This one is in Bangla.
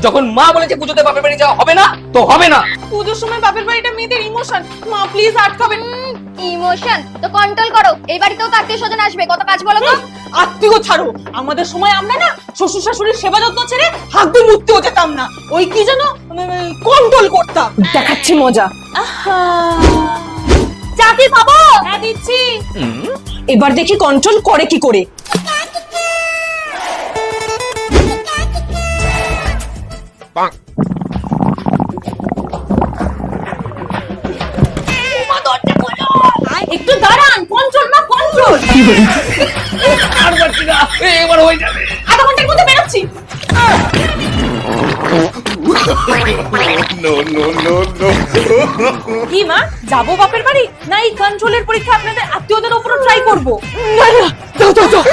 যখন মা বলেছে পুজোতে বাপের বাড়ি যাওয়া হবে না তো হবে না। পুজোর সময় বাপের বাড়িটা মেয়েদের ইমোশন, মা প্লিজ আটকাবেন। ইমোশন তো কন্ট্রোল করো, এই বাড়িতেও তো আত্মীয় স্বজন আসবে, কত কাজ বলো তো। আত্মীয় ছাড়ো, আমাদের সময় আমরা না শ্বশুর শাশুড়ির সেবা যত্ন ছেড়ে হাত দিয়ে মুততেও যেতাম না, ওই কি যেন কন্ট্রোল করতাম। দেখাচ্ছি মজা। চা কি খাবো? হ্যাঁ দিচ্ছি। এবার দেখি কন্ট্রোল করে কি করে। একটু দাঁড়ান, কন্ট্রোল না কন্ট্রোল। আর পারছি না, এবার হয়ে যাবে। আধা ঘন্টার মধ্যে বেরোচ্ছি। কি মা, যাবো বাপের বাড়ি না এই কন্ট্রোলের পরীক্ষা আপনাদের আত্মীয়দের উপর ট্রাই করবো? না না, দাও দাও দাও।